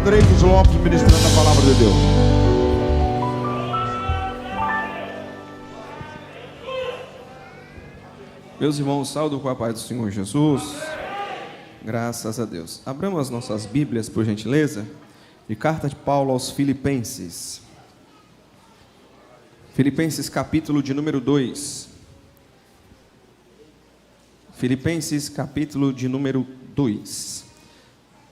Dreyfus Lopes ministrando a palavra de Deus. Meus irmãos, saúdo com a paz do Senhor Jesus. Graças a Deus. Abramos as nossas Bíblias, por gentileza, de carta de Paulo aos Filipenses. Filipenses capítulo de número 2. Filipenses capítulo de número 2.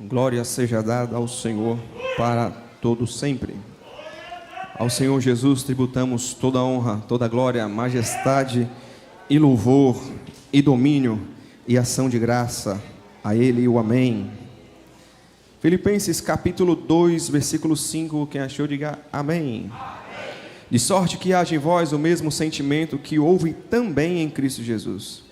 Glória seja dada ao Senhor para todo sempre. Ao Senhor Jesus tributamos toda honra, toda glória, majestade e louvor e domínio e ação de graça. A Ele o amém. Filipenses capítulo 2, versículo 5, quem achou diga amém. De sorte que haja em vós o mesmo sentimento que houve também em Cristo Jesus,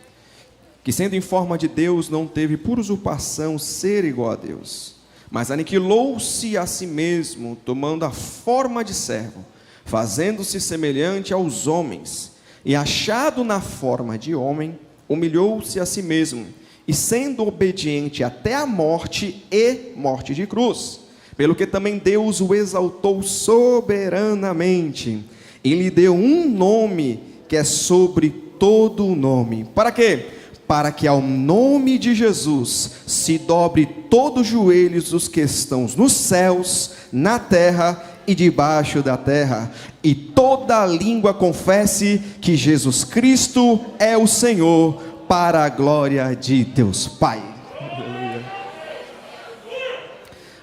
que sendo em forma de Deus não teve por usurpação ser igual a Deus, mas aniquilou-se a si mesmo, tomando a forma de servo, fazendo-se semelhante aos homens, e achado na forma de homem, humilhou-se a si mesmo, e sendo obediente até a morte e morte de cruz, pelo que também Deus o exaltou soberanamente, e lhe deu um nome que é sobre todo o nome. Para quê? Para que ao nome de Jesus se dobre todo o joelho dos que estão nos céus, na terra e debaixo da terra, e toda língua confesse que Jesus Cristo é o Senhor, para a glória de Deus Pai.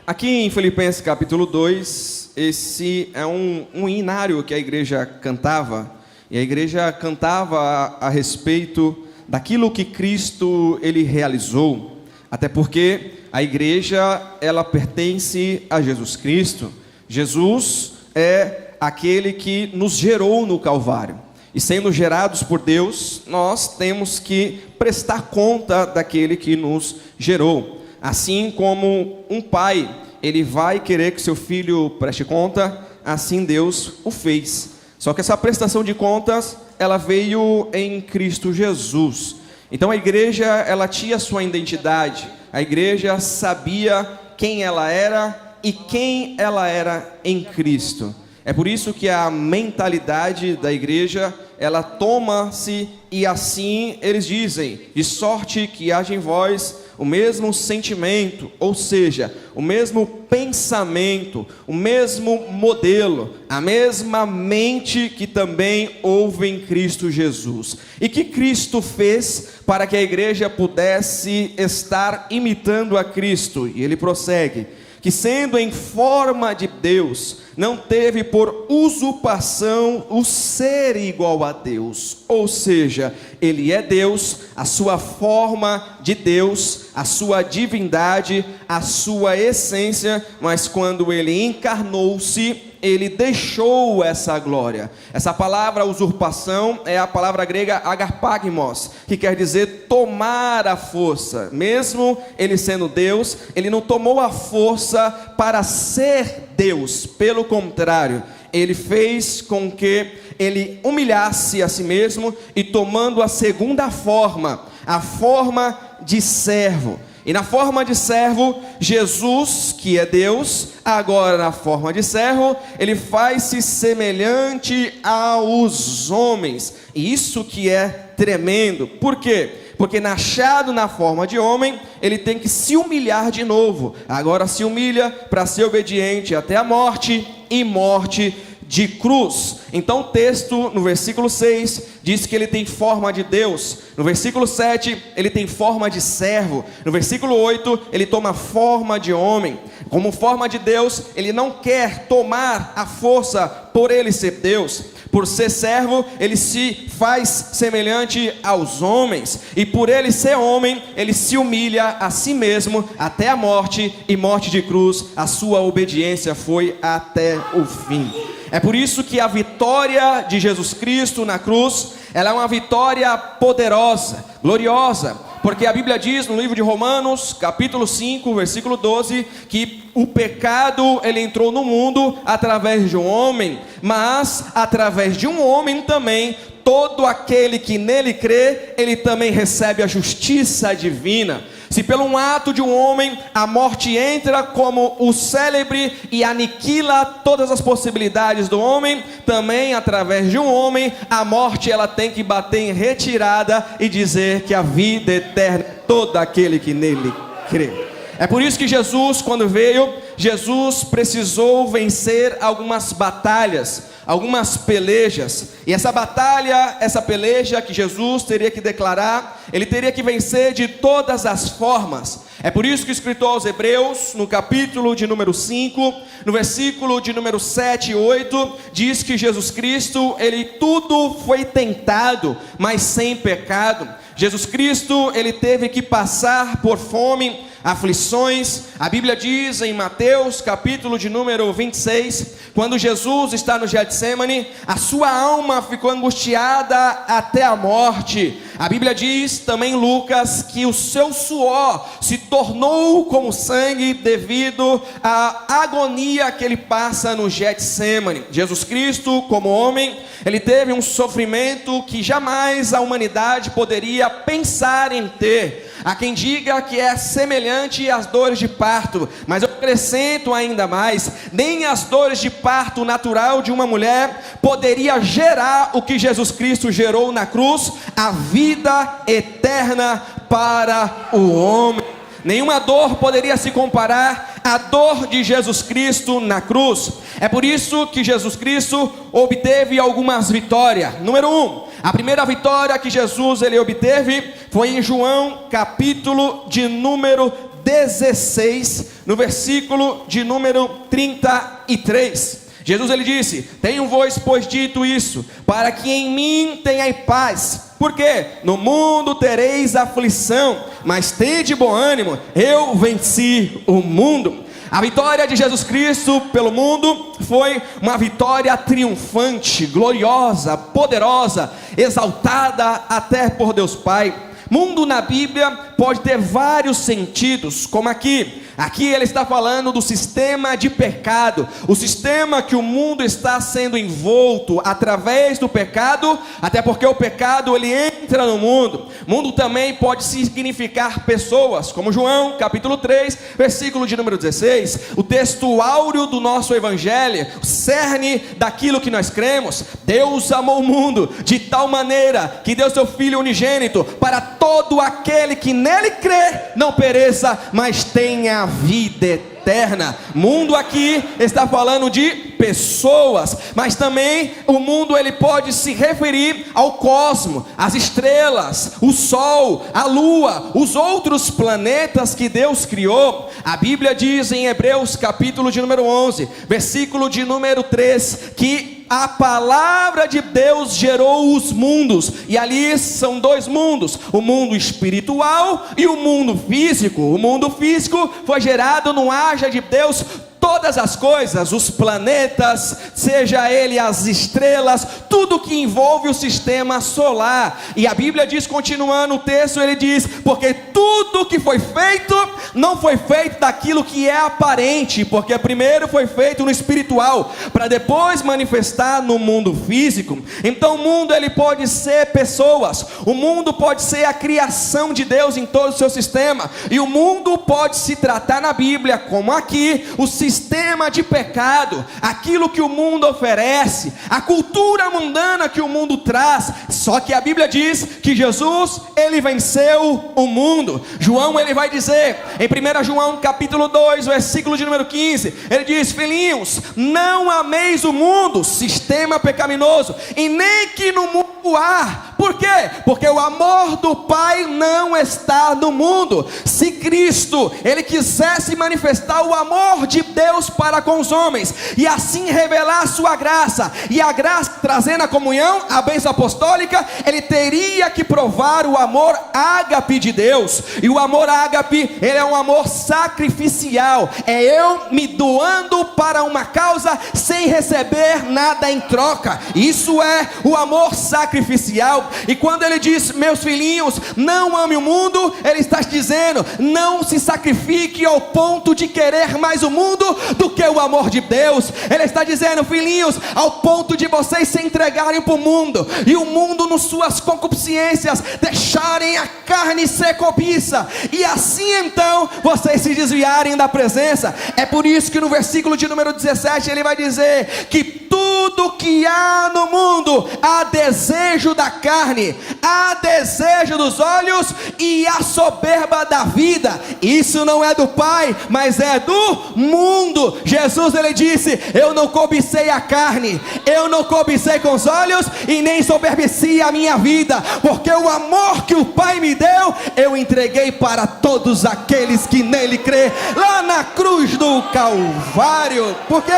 Aqui em Filipenses capítulo 2, esse é um hinário que a igreja cantava, e a igreja cantava a respeito daquilo que Cristo ele realizou, até porque a igreja ela pertence a Jesus Cristo. Jesus é aquele que nos gerou no Calvário, e sendo gerados por Deus, nós temos que prestar conta daquele que nos gerou. Assim como um pai, ele vai querer que seu filho preste conta, assim Deus o fez. Só que essa prestação de contas, ela veio em Cristo Jesus. Então a igreja, ela tinha sua identidade. A igreja sabia quem ela era e quem ela era em Cristo. É por isso que a mentalidade da igreja, ela toma-se, e assim eles dizem: de sorte que haja em vós o mesmo sentimento, ou seja, o mesmo pensamento, o mesmo modelo, a mesma mente que também houve em Cristo Jesus. E que Cristo fez para que a igreja pudesse estar imitando a Cristo? E ele prossegue: que sendo em forma de Deus, não teve por usurpação o ser igual a Deus. Ou seja, ele é Deus, a sua forma de Deus, a sua divindade, a sua essência, mas quando ele encarnou-se, ele deixou essa glória. Essa palavra usurpação é a palavra grega agarpagmos, que quer dizer tomar a força. Mesmo ele sendo Deus, ele não tomou a força para ser Deus, pelo contrário, ele fez com que ele humilhasse a si mesmo, e tomando a segunda forma, a forma de servo. E na forma de servo, Jesus, que é Deus, agora na forma de servo, ele faz-se semelhante aos homens. E isso que é tremendo. Por quê? Porque achado na forma de homem, ele tem que se humilhar de novo. Agora se humilha para ser obediente até a morte, e morte de cruz. Então o texto no versículo 6 diz que ele tem forma de Deus. No versículo 7 ele tem forma de servo. No versículo 8 ele toma forma de homem. Como forma de Deus, ele não quer tomar a força por ele ser Deus. Por ser servo, ele se faz semelhante aos homens, e por ele ser homem, ele se humilha a si mesmo até a morte, e morte de cruz. A sua obediência foi até o fim. É por isso que a vitória de Jesus Cristo na cruz, ela é uma vitória poderosa, gloriosa, porque a Bíblia diz no livro de Romanos, capítulo 5, versículo 12, que o pecado, ele entrou no mundo através de um homem, mas através de um homem também, todo aquele que nele crê, ele também recebe a justiça divina. Se pelo um ato de um homem a morte entra como o célebre e aniquila todas as possibilidades do homem, também através de um homem a morte ela tem que bater em retirada e dizer que a vida eterna é todo aquele que nele crê. É por isso que Jesus, quando veio, Jesus precisou vencer algumas batalhas, algumas pelejas. E essa batalha, essa peleja que Jesus teria que declarar, ele teria que vencer de todas as formas. É por isso que o escritor aos Hebreus, no capítulo de número 5, no versículo de número 7 e 8, diz que Jesus Cristo, ele tudo foi tentado, mas sem pecado. Jesus Cristo, ele teve que passar por fome, aflições. A Bíblia diz em Mateus, capítulo de número 26, quando Jesus está no Getsemane, a sua alma ficou angustiada até a morte. A Bíblia diz também em Lucas que o seu suor se tornou como sangue devido à agonia que ele passa no Getsemane. Jesus Cristo, como homem, ele teve um sofrimento que jamais a humanidade poderia pensar em ter. Há quem diga que é semelhante às dores de parto, mas eu acrescento ainda mais: nem as dores de parto natural de uma mulher poderia gerar o que Jesus Cristo gerou na cruz, a vida eterna para o homem. Nenhuma dor poderia se comparar à dor de Jesus Cristo na cruz. É por isso que Jesus Cristo obteve algumas vitórias. Número 1, a primeira vitória que Jesus ele obteve foi em João capítulo de número 16, no versículo de número 33. Jesus ele disse: tenho-vos pois dito isso, para que em mim tenhais paz. Porque no mundo tereis aflição, mas tende bom ânimo, eu venci o mundo. A vitória de Jesus Cristo pelo mundo foi uma vitória triunfante, gloriosa, poderosa, exaltada até por Deus Pai. Mundo na Bíblia pode ter vários sentidos, como aqui ele está falando do sistema de pecado, o sistema que o mundo está sendo envolto através do pecado, até porque o pecado ele entra no mundo. Mundo também pode significar pessoas, como João capítulo 3, versículo de número 16, o texto áureo do nosso evangelho, o cerne daquilo que nós cremos. Deus amou o mundo de tal maneira que deu seu Filho unigênito para todo aquele que nele crê não pereça, mas tenha vida eterna. Mundo aqui está falando de pessoas, mas também o mundo ele pode se referir ao cosmos, as estrelas, o sol, a lua, os outros planetas que Deus criou. A Bíblia diz em Hebreus capítulo de número 11, versículo de número 3, que a palavra de Deus gerou os mundos, e ali são dois mundos, o mundo espiritual e o mundo físico. O mundo físico foi gerado no haja de Deus todas as coisas, os planetas, seja ele as estrelas, tudo que envolve o sistema solar. E a Bíblia diz, continuando o texto, ele diz: porque tudo que foi feito, não foi feito daquilo que é aparente, porque primeiro foi feito no espiritual, para depois manifestar no mundo físico. Então o mundo ele pode ser pessoas, o mundo pode ser a criação de Deus em todo o seu sistema, e o mundo pode se tratar na Bíblia como aqui, o sistema de pecado, aquilo que o mundo oferece, a cultura mundana que o mundo traz. Só que a Bíblia diz que Jesus, ele venceu o mundo. João ele vai dizer, em 1 João capítulo 2, versículo de número 15, ele diz: filhinhos, não ameis o mundo, sistema pecaminoso, e nem que no mundo há. Por quê? Porque o amor do Pai não está no mundo. Se Cristo, ele quisesse manifestar o amor de Deus para com os homens, e assim revelar a sua graça, e a graça trazendo a comunhão, a bênção apostólica, ele teria que provar o amor ágape de Deus. E o amor ágape, ele é um amor sacrificial, é eu me doando para uma causa sem receber nada em troca. Isso é o amor sacrificial. E quando ele diz, meus filhinhos, não ame o mundo, ele está dizendo, não se sacrifique ao ponto de querer mais o mundo do que o amor de Deus. Ele está dizendo, filhinhos, ao ponto de vocês se entregarem para o mundo, e o mundo nas suas concupiscências, deixarem a carne ser cobiça, e assim então vocês se desviarem da presença. É por isso que no versículo de número 17 ele vai dizer que tudo que há no mundo, há desejo da carne, há desejo dos olhos e a soberba da vida, isso não é do Pai, mas é do mundo. Jesus, ele disse, eu não cobicei a carne, eu não cobicei com os olhos e nem soberbeci a minha vida, porque o amor que o Pai me deu, eu entreguei para todos aqueles que nele crê, lá na cruz do Calvário, porque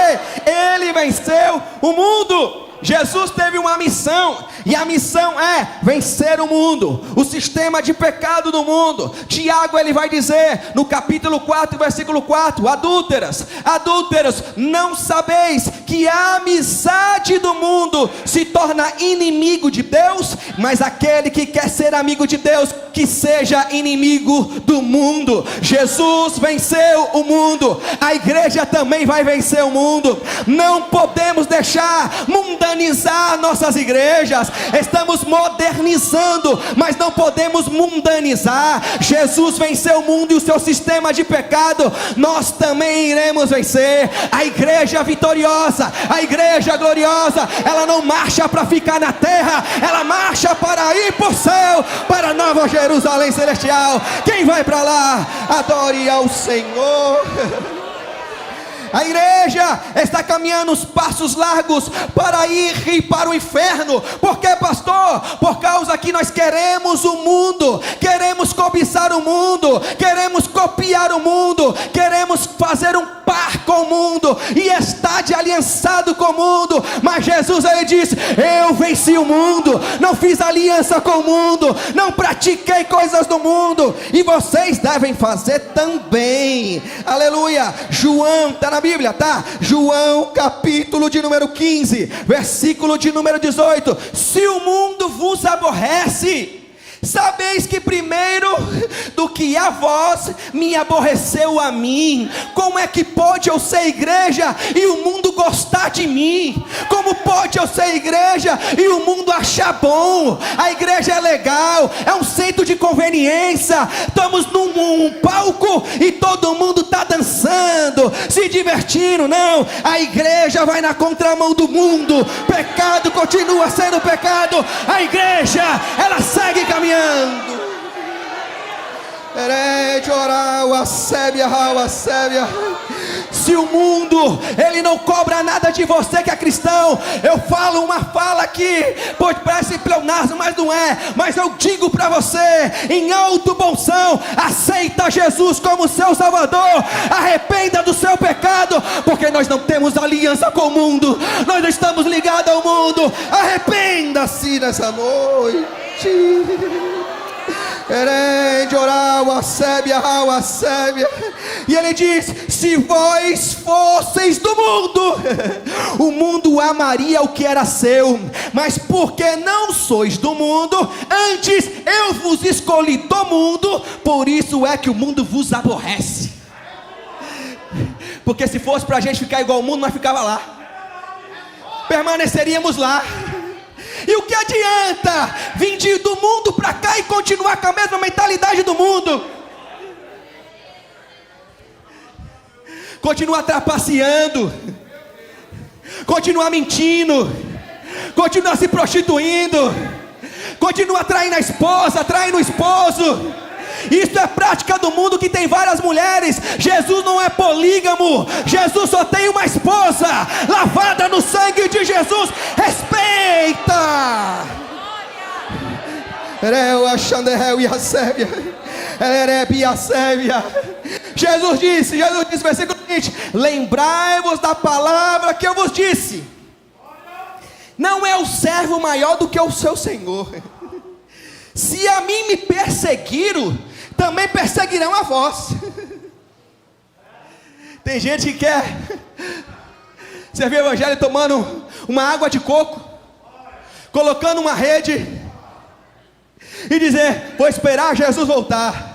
ele venceu o mundo. Jesus teve uma missão, e a missão é vencer o mundo, o sistema de pecado do mundo. Tiago, ele vai dizer no capítulo 4, versículo 4, adúlteros, não sabeis que a amizade do mundo se torna inimigo de Deus? Mas aquele que quer ser amigo de Deus, que seja inimigo do mundo. Jesus venceu o mundo, a igreja também vai vencer o mundo. Não podemos deixar mundanizar nossas igrejas. Estamos modernizando, mas não podemos mundanizar. Jesus venceu o mundo e o seu sistema de pecado, nós também iremos vencer. A igreja vitoriosa, a igreja gloriosa, ela não marcha para ficar na terra, ela marcha para ir para o céu, para a Nova Jerusalém celestial. Quem vai para lá, adore ao Senhor. A igreja está caminhando os passos largos para ir para o inferno. Por quê, pastor? Por causa que nós queremos o mundo, queremos cobiçar o mundo, queremos copiar o mundo, queremos fazer um par com o mundo e estar de aliançado com o mundo. Mas Jesus, ele disse, eu venci o mundo, não fiz aliança com o mundo, não pratiquei coisas do mundo, e vocês devem fazer também. Aleluia. João, está na Bíblia, tá? João capítulo de número 15, versículo de número 18. Se o mundo vos aborrece, sabeis que primeiro do que a vós me aborreceu a mim. Como é que pode eu ser igreja e o mundo gostar de mim? Como pode eu ser igreja e o mundo achar bom? A igreja é legal, é um centro de conveniência, estamos num palco e todo mundo está dançando, se divertindo. Não, a igreja vai na contramão do mundo, pecado continua sendo pecado, a igreja, ela segue caminhando. Se o mundo, ele não cobra nada de você que é cristão, eu falo uma fala aqui, pois parece pleonasmo, mas não é, mas eu digo para você, em alto bom som, aceita Jesus como seu Salvador, arrependa do seu pecado, porque nós não temos aliança com o mundo, nós não estamos ligados ao mundo. Arrependa-se nessa noite. E ele diz, se vós fosseis do mundo, o mundo amaria o que era seu, mas porque não sois do mundo, antes eu vos escolhi do mundo, por isso é que o mundo vos aborrece. Porque se fosse para a gente ficar igual ao mundo, nós ficava lá, permaneceríamos lá. E o que adianta vir do mundo para cá e continuar com a mesma mentalidade do mundo? Continuar trapaceando, continuar mentindo, continuar se prostituindo, continuar traindo a esposa, traindo o esposo. Isso é prática do mundo que tem várias mulheres. Jesus não é polígamo, Jesus só tem uma esposa, lavada no sangue de Jesus. Respeita. Jesus disse, versículo 20, lembrai-vos da palavra que eu vos disse, não é o servo maior do que o seu senhor. Se a mim me perseguiram, também perseguirão a vós. Tem gente que quer servir o evangelho tomando uma água de coco, colocando uma rede e dizer: vou esperar Jesus voltar.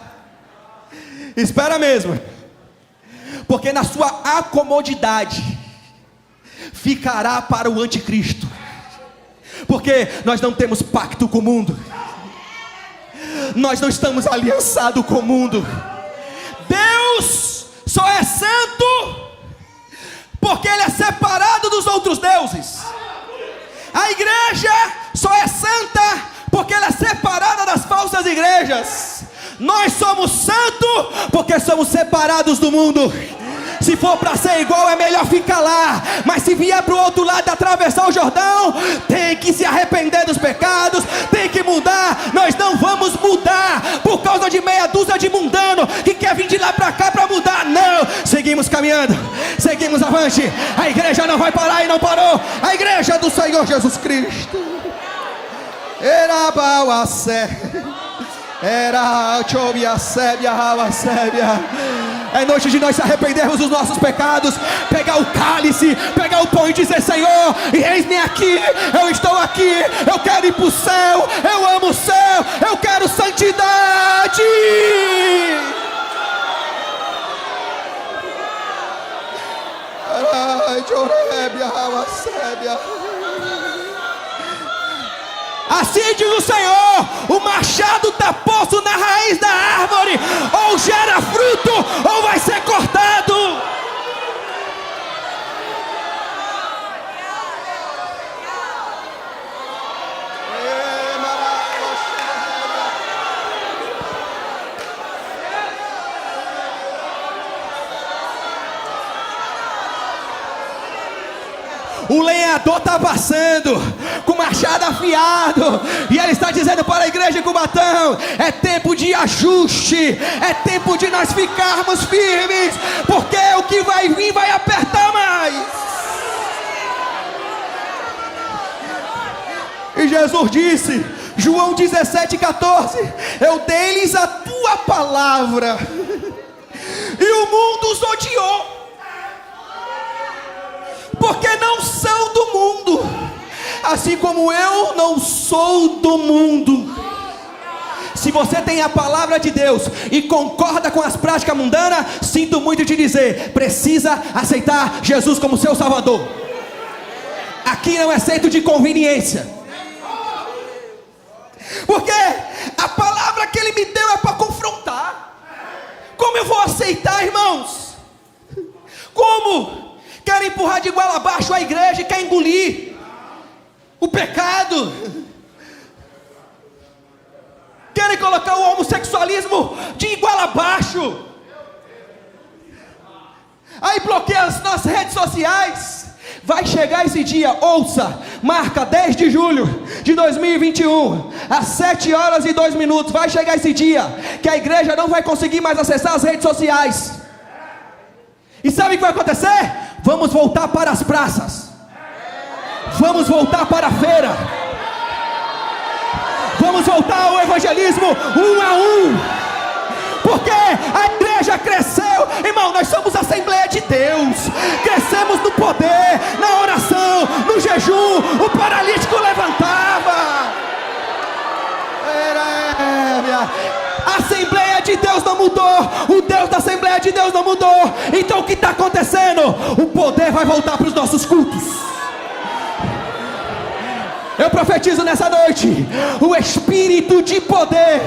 Espera mesmo, porque na sua acomodidade ficará para o anticristo, porque nós não temos pacto com o mundo, nós não estamos aliançados com o mundo. Deus só é santo porque Ele é separado dos outros deuses. A igreja só é santa porque ela é separada das falsas igrejas. Nós somos santos porque somos separados do mundo. Se for para ser igual, é melhor ficar lá. Mas se vier para o outro lado, atravessar o Jordão, tem que se arrepender dos pecados, tem que mudar. Nós não vamos mudar por causa de meia dúzia de mundano que quer vir de lá para cá para mudar. Não, seguimos caminhando, seguimos avante. A igreja não vai parar e não parou. A igreja do Senhor Jesus Cristo. Era é noite de nós se arrependermos dos nossos pecados, pegar o cálice, pegar o pão e dizer: Senhor, eis-me aqui, eu estou aqui, eu quero ir para o céu, eu amo o céu, eu quero santidade. Assim diz o Senhor: o machado está posto na raiz da árvore, ou gera fruto, ou vai ser cortado. O lenhador está passando com o machado afiado, e ele está dizendo para a igreja de Cubatão: é tempo de ajuste, é tempo de nós ficarmos firmes, porque o que vai vir vai apertar mais. E Jesus disse, João 17,14: eu dei-lhes a tua palavra, e o mundo os odiou, porque não são do mundo, assim como eu não sou do mundo. Se você tem a palavra de Deus e concorda com as práticas mundanas, sinto muito te dizer, precisa aceitar Jesus como seu Salvador. Aqui não é centro de conveniência, porque a palavra que Ele me deu é para confrontar. Como eu vou aceitar, irmãos? Como? Quer empurrar de igual abaixo a igreja e quer engolir o pecado. Querem colocar o homossexualismo de igual abaixo. Aí bloqueia as nossas redes sociais. Vai chegar esse dia, ouça, marca 10 de julho de 2021, às 7h02. Vai chegar esse dia que a igreja não vai conseguir mais acessar as redes sociais. E sabe o que vai acontecer? Vamos voltar para as praças, vamos voltar para a feira, vamos voltar ao evangelismo 1 a 1, porque a igreja cresceu, irmão. Nós somos a Assembleia de Deus, crescemos no poder, na oração, no jejum. O paralítico levantava. A Assembleia de Deus não mudou, o Deus da Assembleia de Deus não mudou. Então o que está acontecendo? O poder vai voltar para os nossos cultos. Eu profetizo nessa noite o espírito de poder,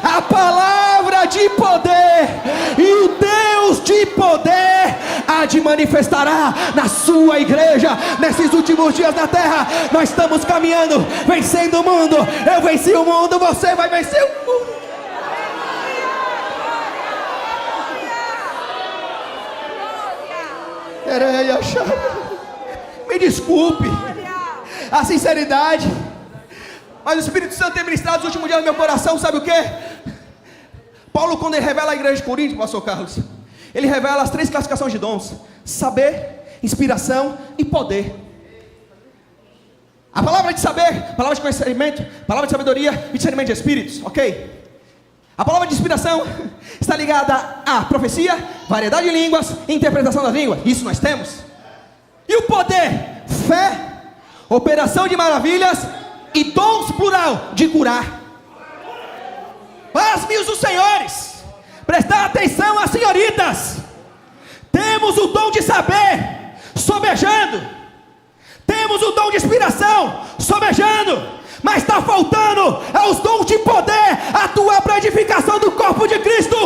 a palavra de poder, e o Deus de poder há de manifestará na sua igreja nesses últimos dias na terra. Nós estamos caminhando, vencendo o mundo. Eu venci o mundo, você vai vencer o mundo. Me desculpe a sinceridade, mas o Espírito Santo tem ministrado nos últimos dias no meu coração. Sabe o que? Paulo, quando ele revela a igreja de Corinto, pastor Carlos, ele revela as 3 classificações de dons: saber, inspiração e poder. A palavra de saber, palavra de conhecimento, palavra de sabedoria e discernimento de espíritos, ok? A palavra de inspiração está ligada à profecia, variedade de línguas e interpretação das línguas. Isso nós temos. E o poder? Fé, operação de maravilhas e dons, plural, de curar. Pasme os senhores, prestar atenção às senhoritas. Temos o dom de saber, sobejando. Temos o dom de inspiração, sobejando. Mas está faltando os dons de poder, atuar para a edificação do corpo de Cristo.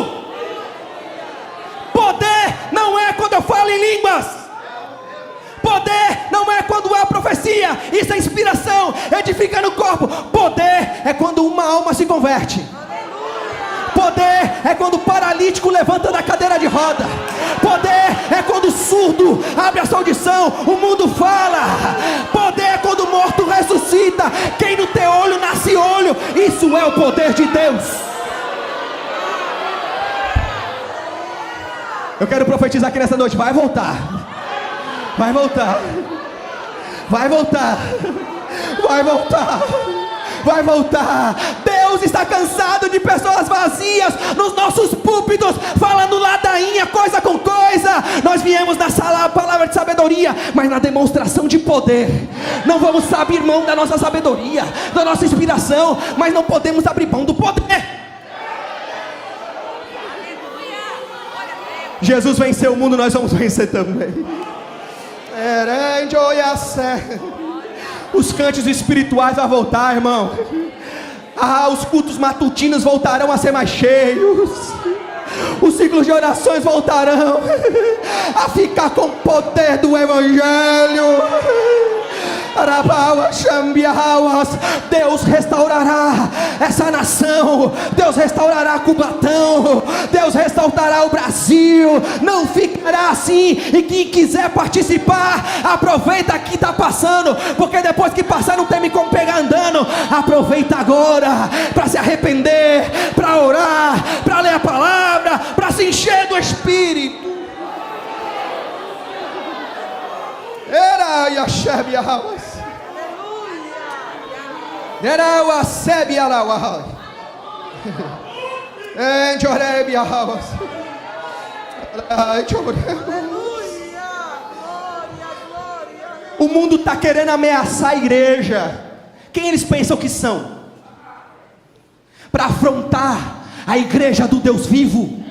Poder não é quando eu falo em línguas. Poder não é quando há profecia. Isso é inspiração, edifica no corpo. Poder é quando uma alma se converte. Poder é quando o paralítico levanta da cadeira de roda. Poder é quando o surdo abre a sua audição, o mundo fala. Poder é quando o morto ressuscita. Quem não tem olho nasce olho. Isso é o poder de Deus. Eu quero profetizar aqui nessa noite. Vai voltar. Vai voltar. Vai voltar. Vai voltar. Vai voltar. Deus está cansado de pessoas vazias nos nossos púlpitos, falando ladainha, coisa com coisa. Nós viemos na sala a palavra de sabedoria, mas na demonstração de poder. Não vamos abrir mão da nossa sabedoria, da nossa inspiração, mas não podemos abrir mão do poder. Jesus venceu o mundo, nós vamos vencer também. Os cânticos espirituais vão voltar, irmão. Os cultos matutinos voltarão a ser mais cheios. Os ciclos de orações voltarão a ficar com o poder do Evangelho. Deus restaurará essa nação. Deus restaurará Cubatão. Deus restaurará o Brasil. Não ficará assim. E quem quiser participar, aproveita que está passando, porque depois que passar não tem como pegar andando. Aproveita agora para se arrepender, para orar, para ler a palavra, para se encher do Espírito. Era Yasheb Yahawas. Era o Aseb Yahawas. Enjoreb Yahawas. O mundo está querendo ameaçar a igreja. Quem eles pensam que são? Para afrontar a igreja do Deus vivo.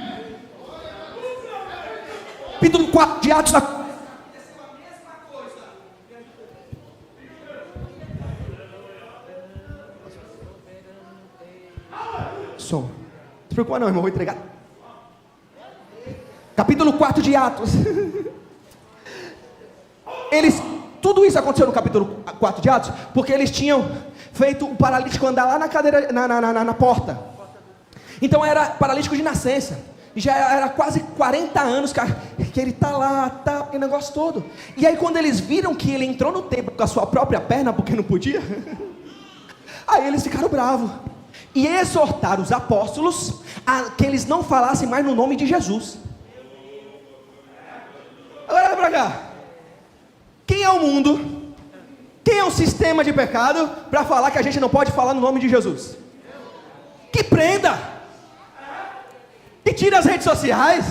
Capítulo 4 de Atos. Som. Não se preocupa não, irmão, vou entregar. Capítulo 4 de Atos. Tudo isso aconteceu no capítulo 4 de Atos, porque eles tinham feito o paralítico andar lá na cadeira, na porta. Então era paralítico de nascença. E já era quase 40 anos que ele está lá, aquele negócio todo. E aí quando eles viram que ele entrou no templo com a sua própria perna, porque não podia, aí eles ficaram bravos. E exortaram os apóstolos a que eles não falassem mais no nome de Jesus. Agora olha para cá. Quem é o mundo? Quem é o sistema de pecado para falar que a gente não pode falar no nome de Jesus? Que prenda! Que tire as redes sociais.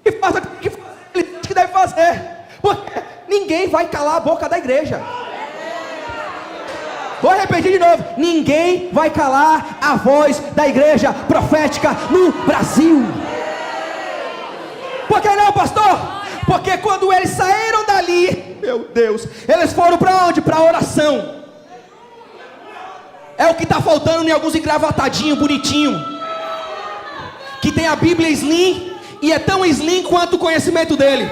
Que faça o que ele diz que deve fazer. Porque ninguém vai calar a boca da igreja. Vou repetir de novo. Ninguém vai calar a voz da igreja profética no Brasil. Por que não, pastor? Porque quando eles saíram dali, meu Deus, eles foram para onde? Para a oração. É o que está faltando em alguns engravatadinhos, bonitinho, que tem a Bíblia slim, e é tão slim quanto o conhecimento dele.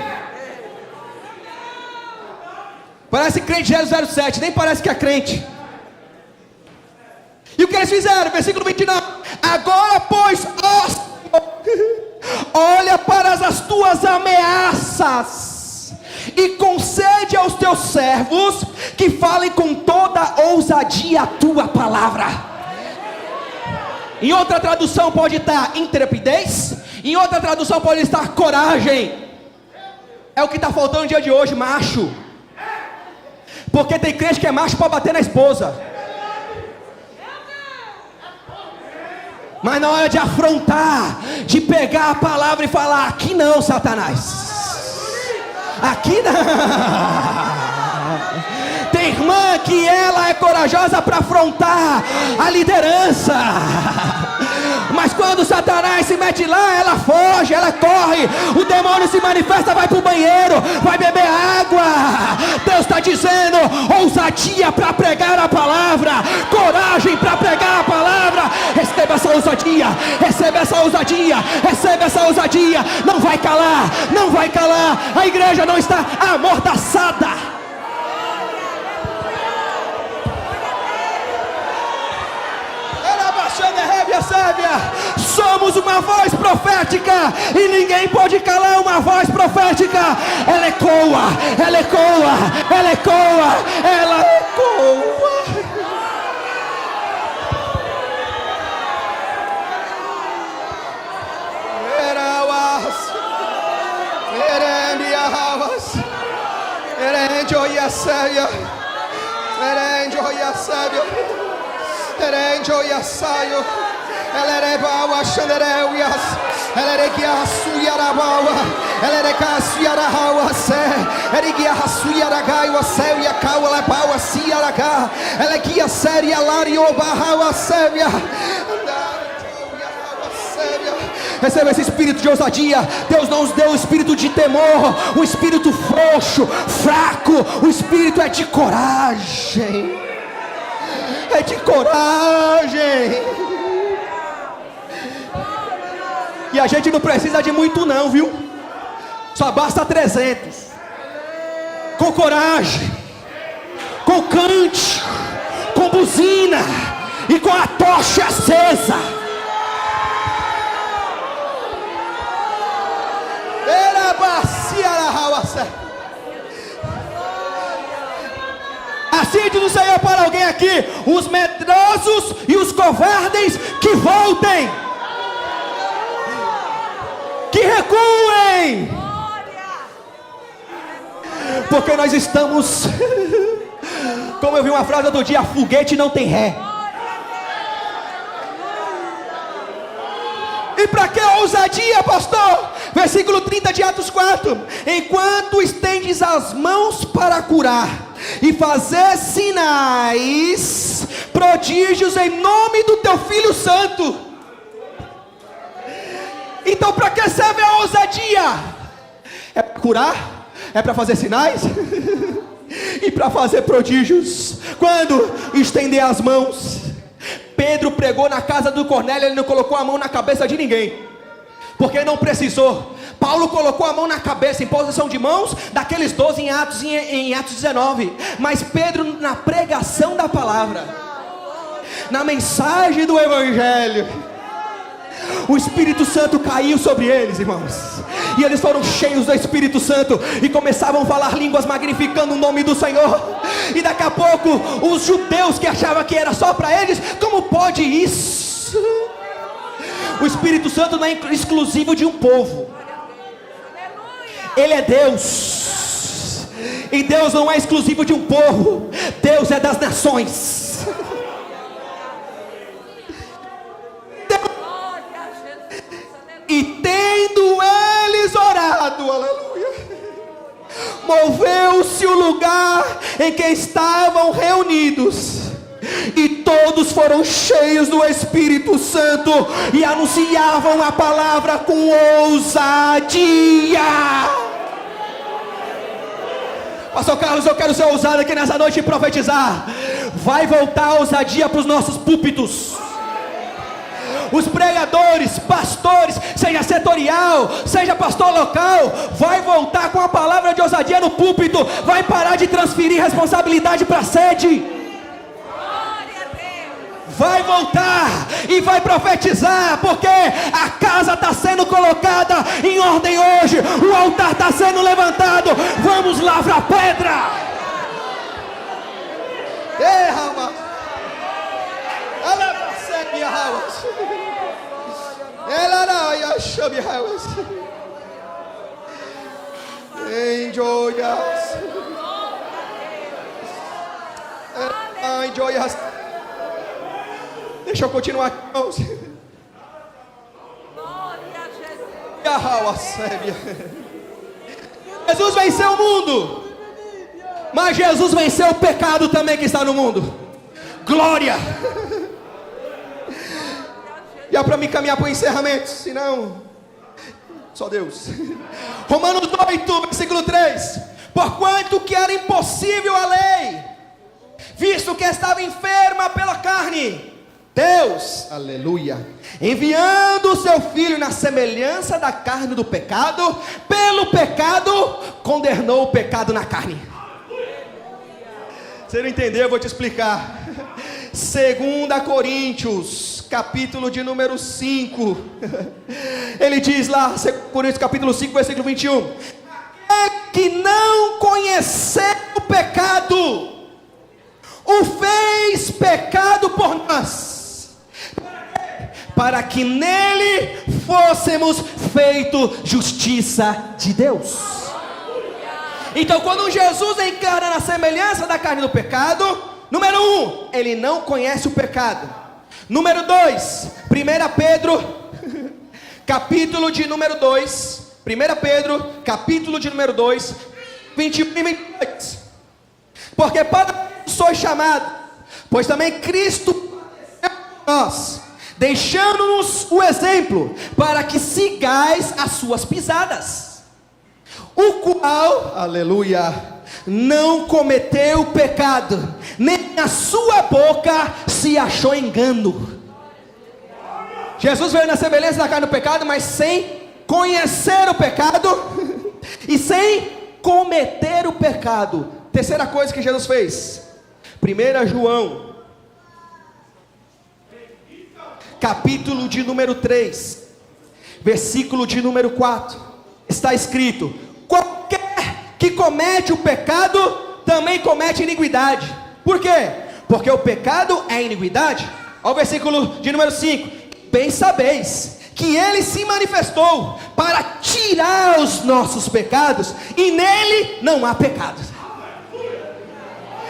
Parece crente 007, nem parece que é crente. E o que eles fizeram? Versículo 29. Agora pois, ó Senhor, olha para as tuas ameaças e concede aos teus servos que falem com toda ousadia a tua palavra. Em outra tradução pode estar intrepidez, em outra tradução pode estar coragem. É o que está faltando no dia de hoje, macho. Porque tem crente que é macho para bater na esposa, mas na hora de afrontar, de pegar a palavra e falar: aqui não, Satanás, aqui não. Tem irmã que ela é corajosa para afrontar a liderança, Mas quando Satanás se mete lá, ela foge, ela corre. O demônio se manifesta, vai para o banheiro, vai beber água. Deus está dizendo: ousadia para pregar a palavra, coragem para pregar a palavra. Receba essa ousadia, receba essa ousadia, receba essa ousadia. Não vai calar, não vai calar. A igreja não está amordaçada. Somos uma voz profética e ninguém pode calar uma voz profética. Ela ecoa, ela ecoa, ela ecoa, ela ecoa. Elerebawa Shandereuias, Eleregia Suyarabawa, Elereka Suyarahawa Se, Erigia Suyaragaiwa Seu e a Kawa Lebawa Siaraga, Elegia Seria Lariobahawa Sevia. Receba esse espírito de ousadia. Deus não nos deu um espírito de temor, um espírito frouxo, fraco. O espírito é de coragem. É de coragem. E a gente não precisa de muito não, viu? Só basta 300. Com coragem, com cante, com buzina e com a tocha acesa. Assim diz o Senhor para alguém aqui: os medrosos e os covardes que voltem, que recuem, porque nós estamos, como eu vi uma frase outro dia: foguete não tem ré. E para que ousadia, pastor? Versículo 30 de Atos 4: enquanto estendes as mãos para curar e fazer sinais, prodígios em nome do teu Filho Santo. Então para que serve a ousadia? É para curar? É para fazer sinais? E para fazer prodígios? Quando estender as mãos. Pedro pregou na casa do Cornélio, ele não colocou a mão na cabeça de ninguém, porque não precisou. Paulo colocou a mão na cabeça, em posição de mãos, daqueles 12 em Atos 19. Mas Pedro, na pregação da palavra, na mensagem do Evangelho, o Espírito Santo caiu sobre eles, irmãos. E eles foram cheios do Espírito Santo e começavam a falar línguas, magnificando o nome do Senhor. E daqui a pouco, os judeus que achavam que era só para eles: como pode isso? O Espírito Santo não é exclusivo de um povo. Ele é Deus. E Deus não é exclusivo de um povo. Deus é das nações. E tendo eles orado, aleluia, moveu-se o lugar em que estavam reunidos, e todos foram cheios do Espírito Santo e anunciavam a palavra com ousadia. Pastor Carlos, eu quero ser ousado aqui nessa noite e profetizar: vai voltar a ousadia para os nossos púlpitos. Os pregadores, pastores, seja setorial, seja pastor local, vai voltar com a palavra de ousadia no púlpito. Vai parar de transferir responsabilidade para a sede. Vai voltar e vai profetizar, porque a casa está sendo colocada em ordem hoje. O altar está sendo levantado. Vamos lavrar pedra. Enjoy us. Deixa eu continuar, irmãos. Jesus venceu o mundo, mas Jesus venceu o pecado também que está no mundo. Glória. E é para me caminhar para o encerramento, senão, só Deus. Romanos 8, versículo 3. Porquanto que era impossível a lei, visto que estava enferma pela carne, Deus, aleluia, enviando o seu Filho na semelhança da carne do pecado, pelo pecado, condenou o pecado na carne. Você não entendeu, eu vou te explicar. 2 Coríntios, capítulo de número 5, ele diz lá, 2 Coríntios capítulo 5, versículo 21, é que não conheceu o pecado, o fez pecado por nós, para que nele fôssemos feito justiça de Deus. Então quando Jesus encarna na semelhança da carne do pecado, número 1, ele não conhece o pecado. Número 2, 1 Pedro, capítulo de número 2, 1 Pedro, capítulo de número 2, 21 e 22. Porque para isso sois chamado, pois também Cristo padeceu por nós, deixando-nos o exemplo, para que sigais as suas pisadas, o qual, aleluia, não cometeu pecado, nem na sua boca se achou engano. Jesus veio na semelhança da carne do pecado, mas sem conhecer o pecado e sem cometer o pecado. Terceira coisa que Jesus fez, 1 João, capítulo de número 3, versículo de número 4, está escrito: qualquer que comete o pecado, também comete iniquidade. Por quê? Porque o pecado é iniquidade. Olha o versículo de número 5, bem sabeis que ele se manifestou para tirar os nossos pecados, e nele não há pecado.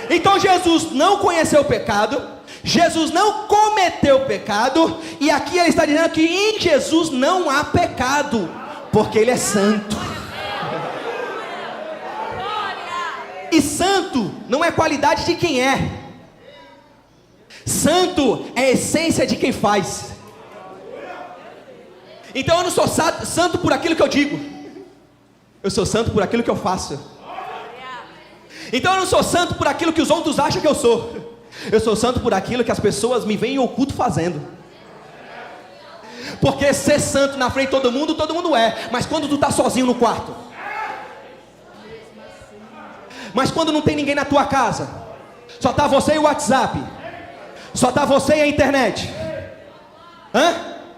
Então Jesus não conheceu o pecado, Jesus não cometeu pecado, e aqui ele está dizendo que em Jesus não há pecado, porque ele é santo. E santo não é qualidade de quem é, santo é a essência de quem faz. Então eu não sou santo por aquilo que eu digo, eu sou santo por aquilo que eu faço. Então eu não sou santo por aquilo que os outros acham que eu sou santo por aquilo que as pessoas me veem em oculto fazendo. Porque ser santo na frente de todo mundo é, mas quando tu está sozinho no quarto, mas quando não tem ninguém na tua casa, só está você e o WhatsApp, só está você e a internet,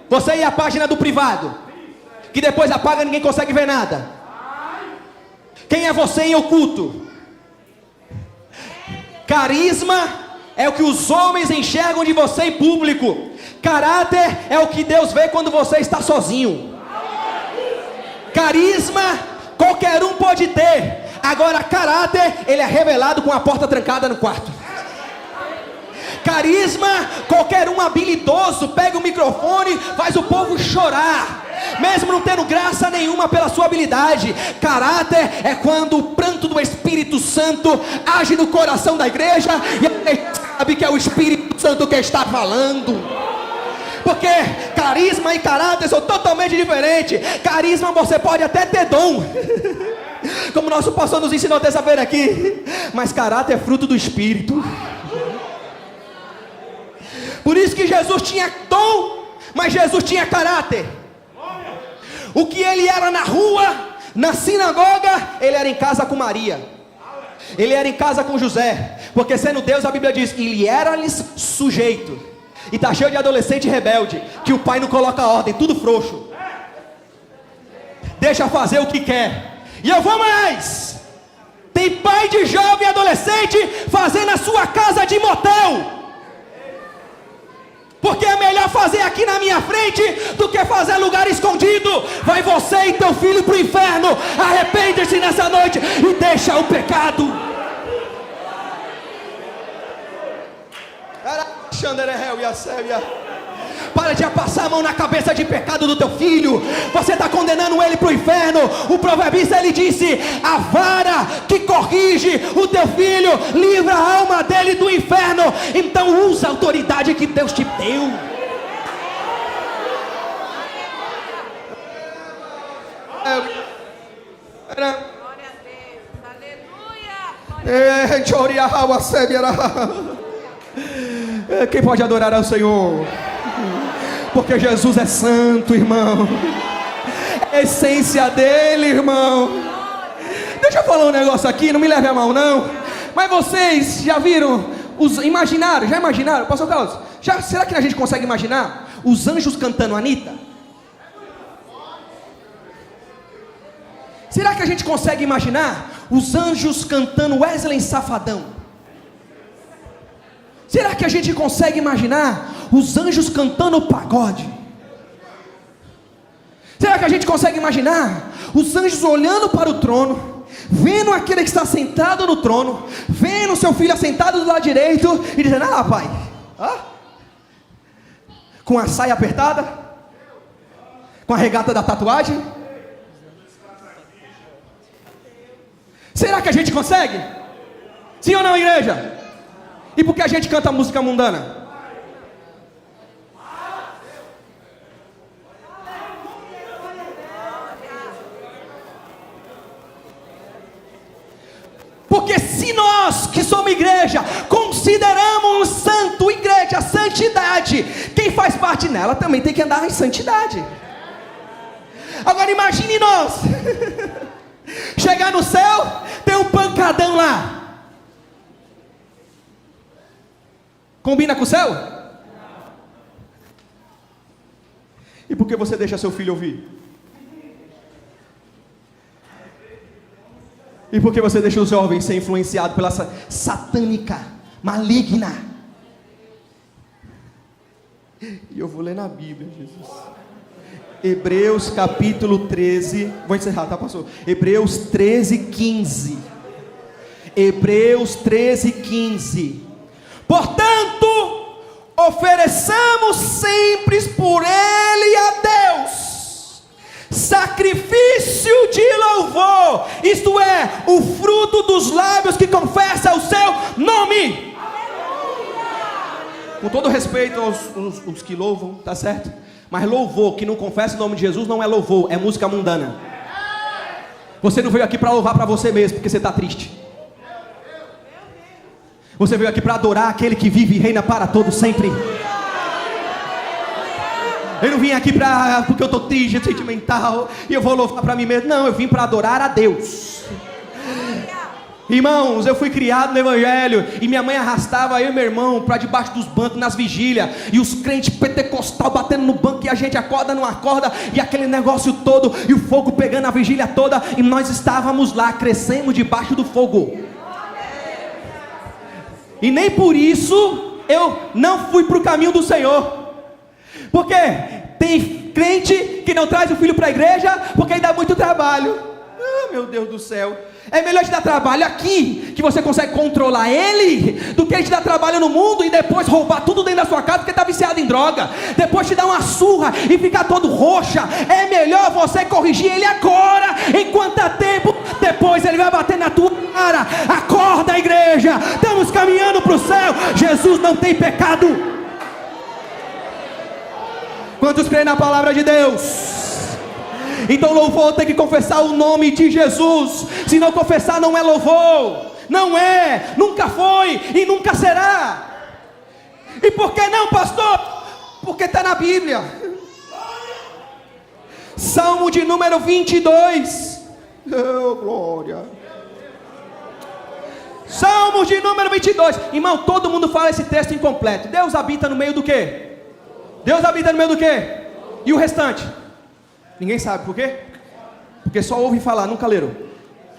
você e a página do privado, que depois apaga e ninguém consegue ver nada. Quem é você em oculto? Carisma é o que os homens enxergam de você em público, caráter é o que Deus vê quando você está sozinho. Carisma qualquer um pode ter, agora caráter, ele é revelado com a porta trancada no quarto. Carisma, qualquer um habilidoso pega o microfone, faz o povo chorar, mesmo não tendo graça nenhuma pela sua habilidade. Caráter é quando o pranto do Espírito Santo age no coração da igreja, e a igreja sabe que é o Espírito Santo que está falando. Porque carisma e caráter são totalmente diferentes. Carisma você pode até ter dom, como nosso pastor nos ensinou terça-feira aqui, mas caráter é fruto do Espírito. Por isso que Jesus tinha dom, mas Jesus tinha caráter. O que ele era na rua, na sinagoga, ele era em casa com Maria, ele era em casa com José, porque sendo Deus, a Bíblia diz, ele era-lhes sujeito. E está cheio de adolescente rebelde, que o pai não coloca ordem, tudo frouxo, deixa fazer o que quer. E eu vou mais, tem pai de jovem adolescente fazendo a sua casa de motel, porque é melhor fazer aqui na minha frente do que fazer lugar escondido. Vai você e teu filho para o inferno. Arrepende-se nessa noite e deixa o pecado. Para de passar a mão na cabeça de pecado do teu filho. Você está condenando ele para o inferno. O proverbista, ele disse: a vara que corrige o teu filho livra a alma dele do inferno. Então usa a autoridade que Deus te deu. Glória a Deus. Aleluia. Quem pode adorar ao Senhor? Porque Jesus é santo, irmão. É a essência dele, irmão. Deixa eu falar um negócio aqui, não me leve a mal não. Mas vocês já viram, imaginaram? Pastor Carlos, será que a gente consegue imaginar os anjos cantando Anitta? Será que a gente consegue imaginar os anjos cantando Wesley Safadão? Será que a gente consegue imaginar os anjos cantando pagode? Será que a gente consegue imaginar os anjos olhando para o trono, vendo aquele que está sentado no trono, vendo seu filho assentado do lado direito e dizendo: ah, pai, com a saia apertada, com a regata da tatuagem? Será que a gente consegue? Sim ou não, igreja? E por que a gente canta música mundana? Porque se nós que somos igreja consideramos santo, igreja, santidade, quem faz parte nela também tem que andar em santidade. Agora imagine nós chegar no céu, tem um pancadão lá. Combina com o céu? E por que você deixa seu filho ouvir? E por que você deixa os jovens ser influenciados pela satânica, maligna? E eu vou ler na Bíblia, Jesus. Hebreus capítulo 13. Vou encerrar, tá, pastor? Hebreus 13, 15. Hebreus 13, 15. Portanto, ofereçamos sempre por Ele a Deus sacrifício de louvor, isto é, o fruto dos lábios que confessa o seu nome. Com todo respeito aos que louvam, tá certo? Mas louvor que não confessa o nome de Jesus não é louvor, é música mundana. Você não veio aqui para louvar para você mesmo, porque você está triste. Você veio aqui para adorar aquele que vive e reina para todos sempre. Eu não vim aqui porque eu estou triste, sentimental, e eu vou louvar para mim mesmo. Não, eu vim para adorar a Deus. Irmãos, eu fui criado no Evangelho, e minha mãe arrastava eu e meu irmão para debaixo dos bancos nas vigílias, e os crentes pentecostal batendo no banco, e a gente acorda, não acorda, e aquele negócio todo, e o fogo pegando a vigília toda, e nós estávamos lá, crescemos debaixo do fogo. E nem por isso eu não fui para o caminho do Senhor. Porque tem crente que não traz o filho para a igreja porque aí dá muito trabalho. Ah, meu Deus do céu. É melhor te dar trabalho aqui, que você consegue controlar ele, do que te dar trabalho no mundo e depois roubar tudo dentro da sua casa porque está viciado em droga. Depois te dar uma surra e ficar todo roxa. É melhor você corrigir ele agora, enquanto há tempo. Depois ele vai bater na tua cara. Acorda, igreja, estamos caminhando para o céu. Jesus não tem pecado. Quantos creem na palavra de Deus? Então louvor tem que confessar o nome de Jesus. Se não confessar, não é louvor. Não é, nunca foi e nunca será. E por que não, pastor? Porque está na Bíblia. Salmo de número 22. Oh, glória. Salmo de número 22. Irmão, todo mundo fala esse texto incompleto. Deus habita no meio do quê? Deus habita no meio do quê? E o restante? Ninguém sabe por quê? Porque só ouvem falar, nunca leram.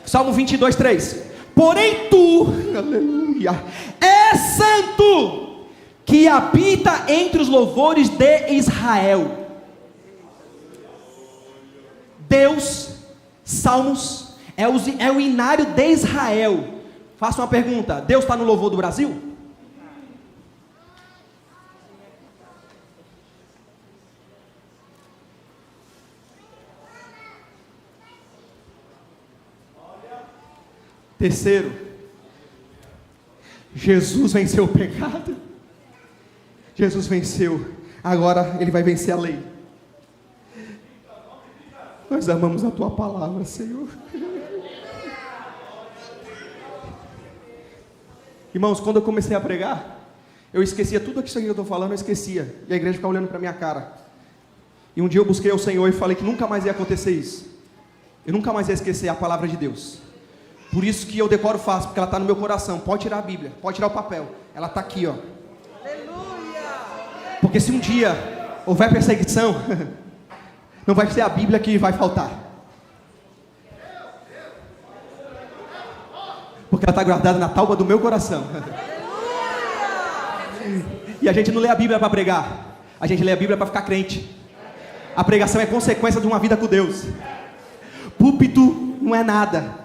Salmo 22, 3. Porém tu, aleluia, és santo, que habita entre os louvores de Israel. Deus, Salmos, é o inário de Israel. Faça uma pergunta: Deus está no louvor do Brasil? Terceiro, Jesus venceu o pecado. Jesus venceu. Agora Ele vai vencer a lei. Nós amamos a Tua palavra, Senhor. Irmãos, quando eu comecei a pregar, eu esquecia tudo aquilo que eu estou falando, eu esquecia. E a igreja ficava olhando para minha cara. E um dia eu busquei o Senhor e falei que nunca mais ia acontecer isso. Eu nunca mais ia esquecer a palavra de Deus. Por isso que eu decoro fácil, porque ela está no meu coração. Pode tirar a Bíblia, pode tirar o papel. Ela está aqui, ó. Aleluia. Porque se um dia houver perseguição, não vai ser a Bíblia que vai faltar. Porque ela está guardada na tauba do meu coração. E a gente não lê a Bíblia para pregar. A gente lê a Bíblia para ficar crente. A pregação é consequência de uma vida com Deus. Púlpito não é nada.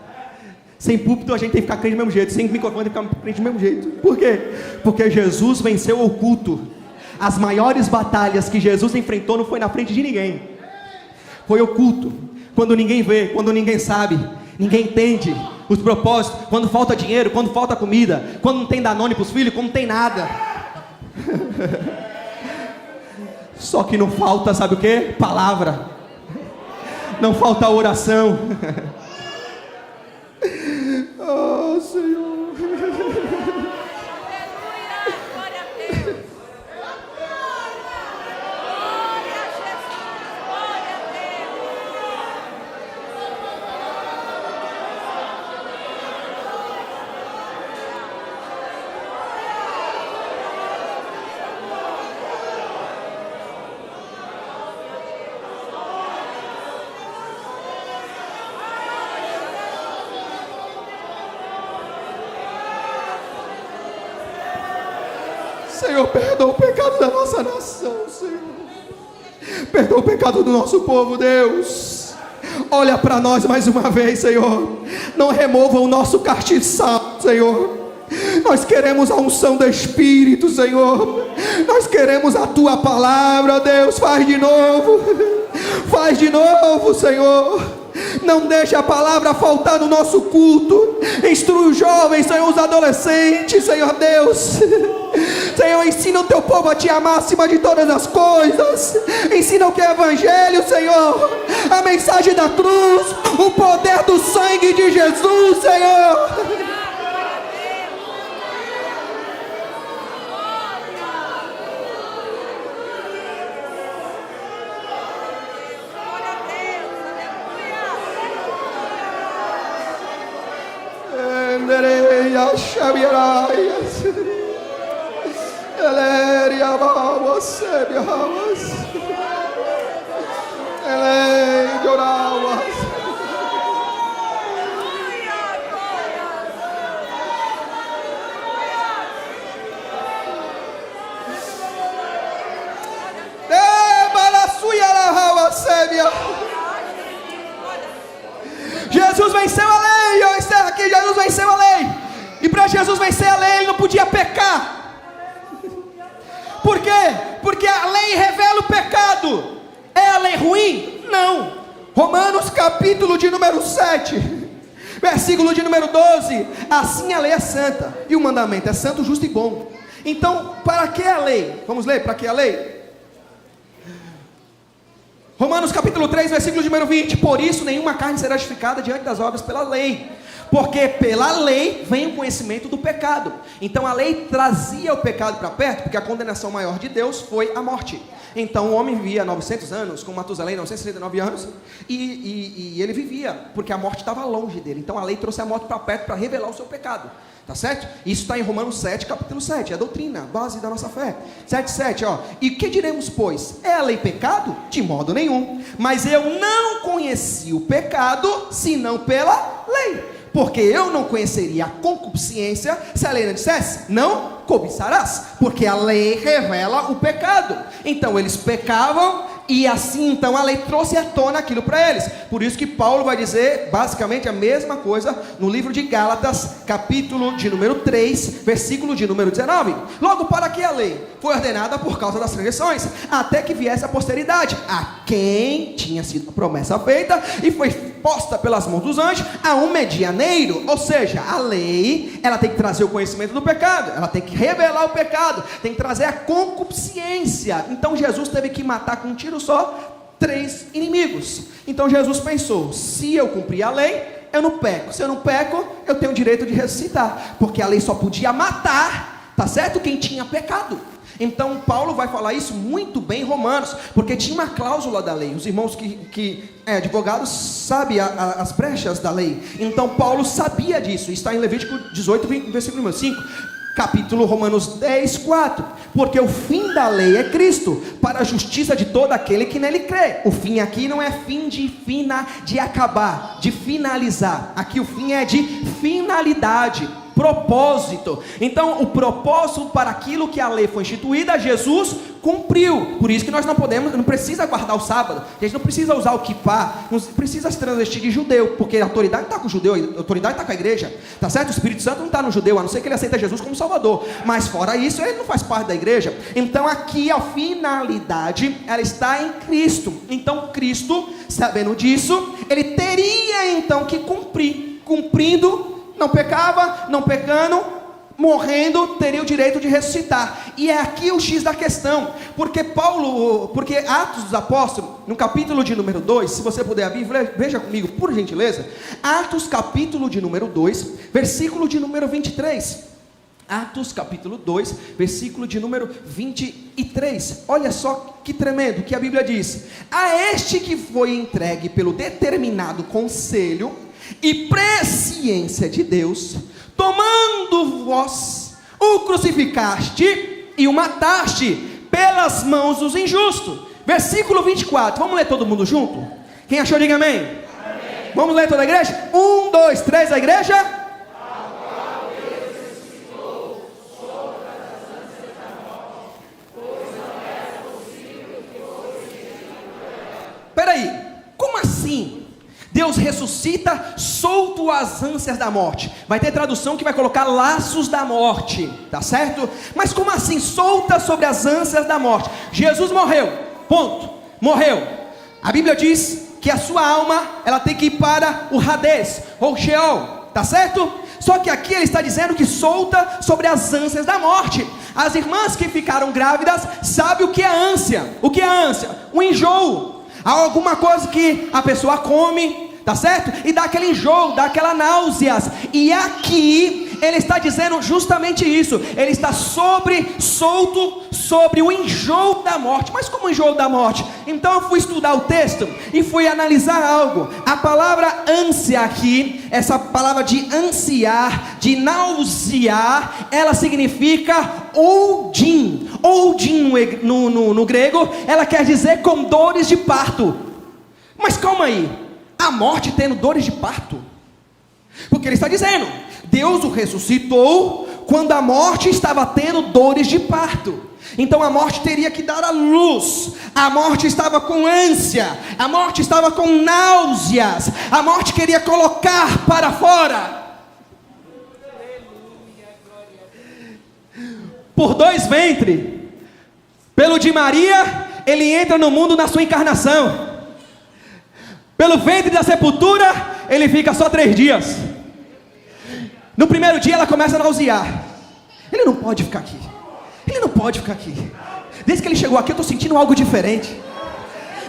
Sem púlpito a gente tem que ficar crente do mesmo jeito. Sem microfone tem que ficar crente do mesmo jeito. Por quê? Porque Jesus venceu o culto. As maiores batalhas que Jesus enfrentou não foi na frente de ninguém. Foi oculto. Quando ninguém vê, quando ninguém sabe, ninguém entende os propósitos. Quando falta dinheiro, quando falta comida, quando não tem Danone para os filhos, quando não tem nada. Só que não falta, sabe o que? Palavra. Não falta oração. Oh, Senhor. Glória a Deus. Glória a Jesus. Glória a Senhor, perdoa o pecado da nossa nação, Senhor. Perdoa o pecado do nosso povo, Deus. Olha para nós mais uma vez, Senhor. Não remova o nosso castiçal, Senhor. Nós queremos a unção do Espírito, Senhor. Nós queremos a Tua palavra, Deus. Faz de novo. Faz de novo, Senhor. Não deixe a palavra faltar no nosso culto. Instrui os jovens, Senhor, os adolescentes, Senhor Deus. Senhor, ensina o teu povo a te amar acima de todas as coisas. Ensina o que é evangelho, Senhor. A mensagem da cruz, o poder do sangue de Jesus, Senhor. Jesus venceu a lei. Eu encerro aqui. Jesus venceu a lei. E para Jesus vencer a lei, ele não podia pecar. Por quê? Porque a lei revela o pecado. É a lei ruim? Não. Romanos capítulo de número 7, versículo de número 12. Assim a lei é santa, e o mandamento é santo, justo e bom. Então, para que a lei? Vamos ler, para que a lei? Romanos capítulo 3, versículo de número 20. Por isso nenhuma carne será justificada diante das obras pela lei, porque pela lei vem o conhecimento do pecado. Então a lei trazia o pecado para perto, porque a condenação maior de Deus foi a morte. Então o homem vivia 900 anos, com Matusalém 969 anos, e ele vivia, porque a morte estava longe dele. Então a lei trouxe a morte para perto para revelar o seu pecado. Tá certo? Isso está em Romanos 7, capítulo 7, é a doutrina, base da nossa fé. 7, ó. E que diremos, pois? É a lei pecado? De modo nenhum. Mas eu não conheci o pecado, senão pela lei. Porque eu não conheceria a concupiscência se a lei não dissesse, não cobiçarás. Porque a lei revela o pecado. Então eles pecavam, e assim então a lei trouxe à tona aquilo para eles. Por isso que Paulo vai dizer basicamente a mesma coisa no livro de Gálatas, capítulo de número 3, versículo de número 19. Logo, para que a lei foi ordenada por causa das transgressões, até que viesse a posteridade, a quem tinha sido a promessa feita, e foi posta pelas mãos dos anjos a um medianeiro. Ou seja, a lei, ela tem que trazer o conhecimento do pecado, ela tem que revelar o pecado, tem que trazer a concupiscência. Então Jesus teve que matar com um tiro só 3 inimigos. Então Jesus pensou, se eu cumprir a lei, eu não peco. Se eu não peco, eu tenho o direito de ressuscitar, porque a lei só podia matar, tá certo? Quem tinha pecado. Então Paulo vai falar isso muito bem em Romanos, porque tinha uma cláusula da lei. Os irmãos que advogados sabem as brechas da lei. Então Paulo sabia disso. Está em Levítico 18, versículo 5. Capítulo Romanos 10, 4. Porque o fim da lei é Cristo, para a justiça de todo aquele que nele crê. O fim aqui não é fim de acabar, de finalizar. Aqui o fim é de finalidade, propósito. Então o propósito para aquilo que a lei foi instituída, Jesus cumpriu. Por isso que nós não precisa guardar o sábado. A gente não precisa usar o kippah, não precisa se transvestir de judeu, porque a autoridade está com o judeu, a autoridade está com a igreja, tá certo? O Espírito Santo não está no judeu, a não ser que ele aceita Jesus como Salvador, mas fora isso, ele não faz parte da igreja. Então aqui a finalidade, ela está em Cristo. Então Cristo, sabendo disso, ele teria então que cumprir. Cumprindo, não pecava, não pecando, morrendo, teria o direito de ressuscitar. E é aqui o X da questão, porque Atos dos Apóstolos, no capítulo de número 2, se você puder abrir, veja comigo, por gentileza, Atos capítulo de número 2, versículo de número 23, Atos capítulo 2, versículo de número 23, olha só que tremendo, que a Bíblia diz: a este que foi entregue pelo determinado conselho e presciência de Deus, tomando vós, o crucificaste e o mataste pelas mãos dos injustos. Versículo 24, vamos ler todo mundo junto? Quem achou, diga amém. Amém. Vamos ler toda a igreja? 1, 2, 3, a igreja. Peraí, como assim? Deus ressuscita solto as ânsias da morte. Vai ter tradução que vai colocar laços da morte, tá certo? Mas como assim, solta sobre as ânsias da morte? Jesus morreu, ponto, morreu. A Bíblia diz que a sua alma, ela tem que ir para o Hades, ou Sheol, tá certo? Só que aqui ele está dizendo que solta sobre as ânsias da morte. As irmãs que ficaram grávidas sabem o que é ânsia. O que é ânsia? O enjoo. Há alguma coisa que a pessoa come, tá certo? E dá aquele enjoo, dá aquela náuseas. E aqui ele está dizendo justamente isso. Ele está solto sobre o enjoo da morte. Mas como enjoo da morte? Então eu fui estudar o texto e fui analisar algo. A palavra ânsia aqui, essa palavra de ansiar, de nausear, ela significa oudim. Oudim no grego, ela quer dizer com dores de parto. Mas calma aí, a morte tendo dores de parto? Porque ele está dizendo, Deus o ressuscitou quando a morte estava tendo dores de parto. Então a morte teria que dar a luz. A morte estava com ânsia, a morte estava com náuseas, a morte queria colocar para fora. Por 2 ventres, pelo de Maria, ele entra no mundo na sua encarnação. Pelo ventre da sepultura, ele fica só 3 dias. No primeiro dia ela começa a nausear. Ele não pode ficar aqui. Ele não pode ficar aqui. Desde que ele chegou aqui eu estou sentindo algo diferente.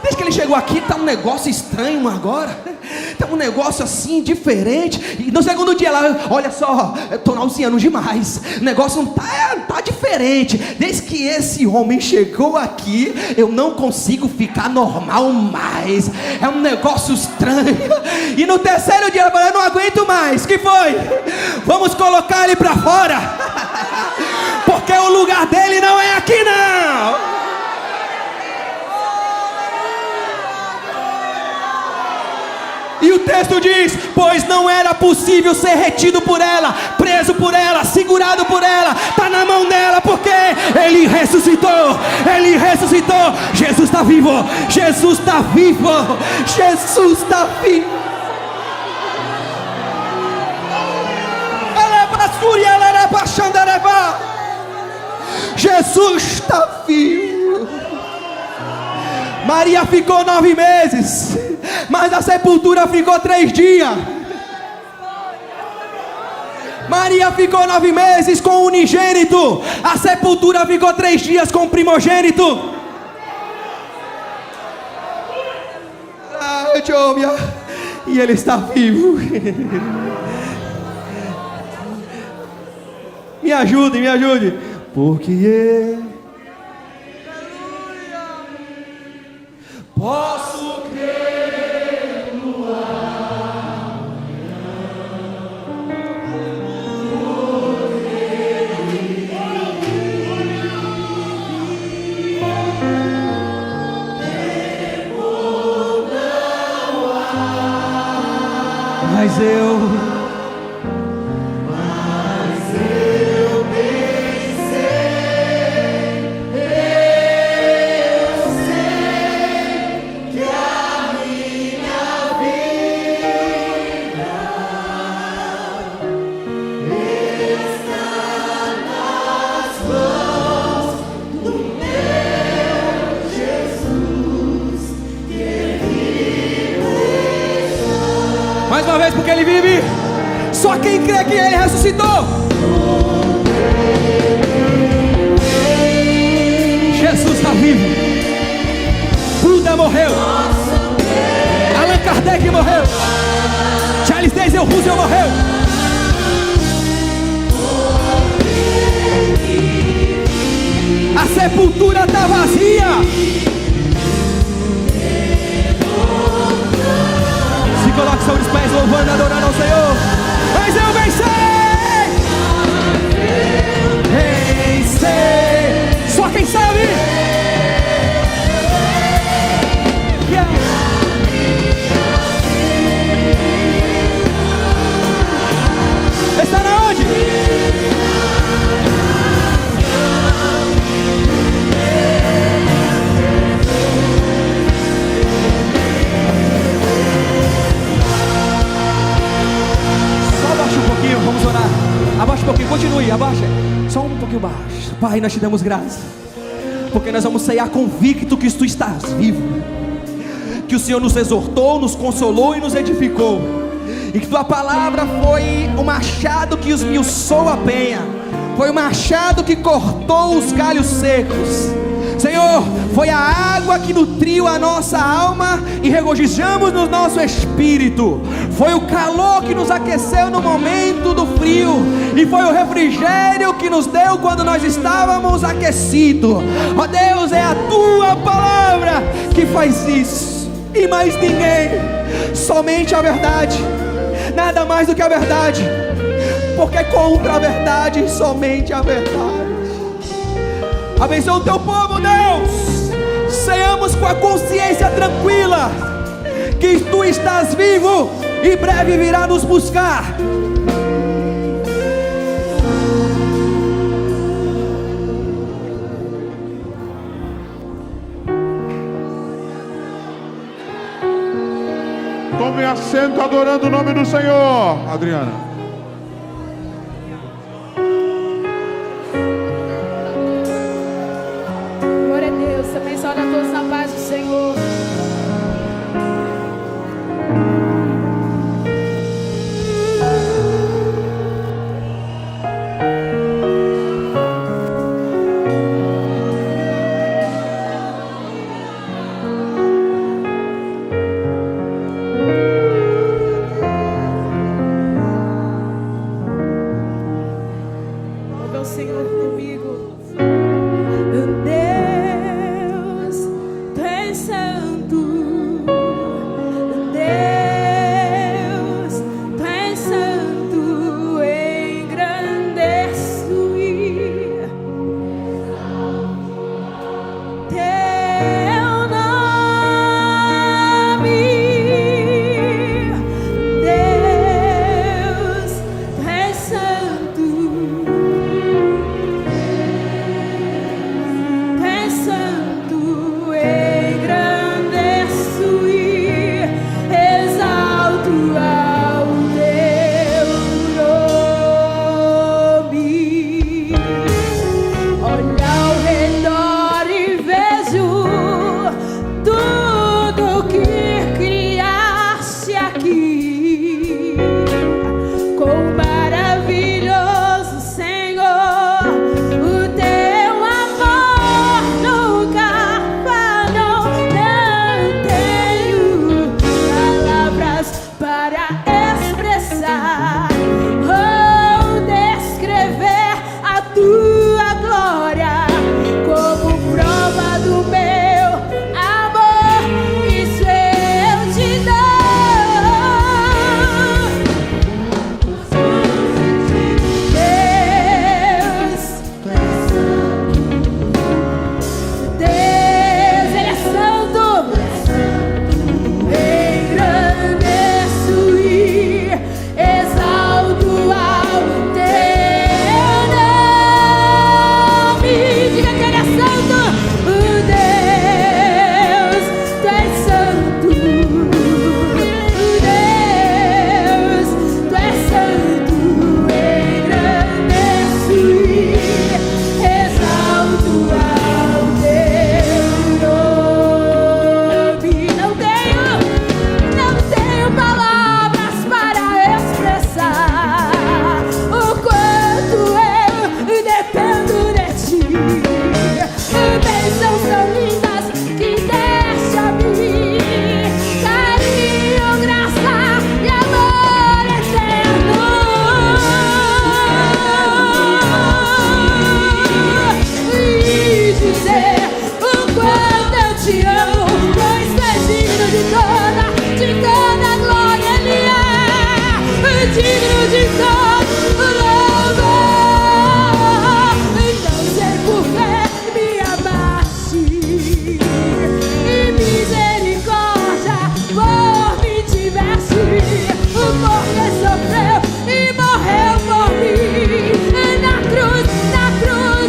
Desde que ele chegou aqui está um negócio estranho agora. Está um negócio assim diferente. E no segundo dia ela, olha só, estou nauseando demais. O negócio não tá diferente. Desde que esse homem chegou aqui, eu não consigo ficar normal mais. É um negócio estranho. E no terceiro dia ela falou, eu não aguento mais. Que foi? Vamos colocar ele para fora. Porque o lugar dele não é aqui não. E o texto diz, pois não era possível ser retido por ela, preso por ela, segurado por ela, está na mão dela, porque ele ressuscitou, Jesus está vivo, Jesus está vivo, Jesus está vivo. Jesus está vivo. Maria ficou 9 meses, mas a sepultura ficou 3 dias. Maria ficou 9 meses com o unigênito, a sepultura ficou 3 dias com o primogênito. E Ele está vivo. Me ajude, me ajude. Porque Ele... Posso crer no Mas eu bem sei, eu sei que a minha vida está nas mãos do meu Jesus, que Ele está. Mais uma vez, porque Ele vive. Só quem crê que Ele ressuscitou. Jesus está vivo. Buda morreu. Allan Kardec morreu. Charles Daisy Russell morreu. A sepultura está vazia. Se coloque sobre os pés, louvando, adorando ao Senhor. Mas eu vencer. Só quem sabe. Yeah. Está na onde? Só abaixa um pouquinho, vamos orar. Abaixa um pouquinho, continue, abaixa. Só um pouquinho baixo. Pai, nós te damos graça, porque nós vamos sair convicto que tu estás vivo, que o Senhor nos exortou, nos consolou e nos edificou, e que tua palavra foi o machado que esmiuçou a penha, foi o machado que cortou os galhos secos. Senhor, foi a água que nutriu a nossa alma e regozijamos no nosso espírito. Foi o calor que nos aqueceu no momento do frio, e foi o refrigério que nos deu quando nós estávamos aquecidos. Ó Deus, é a tua palavra que faz isso, e mais ninguém. Somente a verdade, nada mais do que a verdade, porque contra a verdade, somente a verdade. Abençoa o teu povo, Deus. Sejamos com a consciência tranquila que tu estás vivo e breve virá nos buscar. Tome assento adorando o nome do Senhor, Adriana. Glória a Deus. Abençoe a todos na paz do Senhor. Louve ao Senhor comigo. Deus, tu és santo. de todo louvor. Não sei por que me amaste, e misericórdia por me tiveste, porque sofreu e morreu por mim na cruz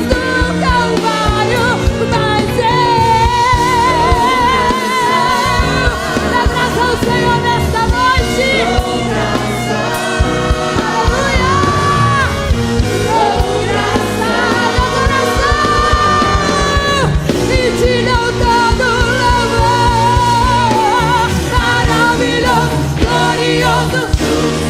do Calvário. Mas dá graça ao Senhor nesta noite. Aleluia! Dou graça, e te dou todo louvor. Maravilhoso, glorioso,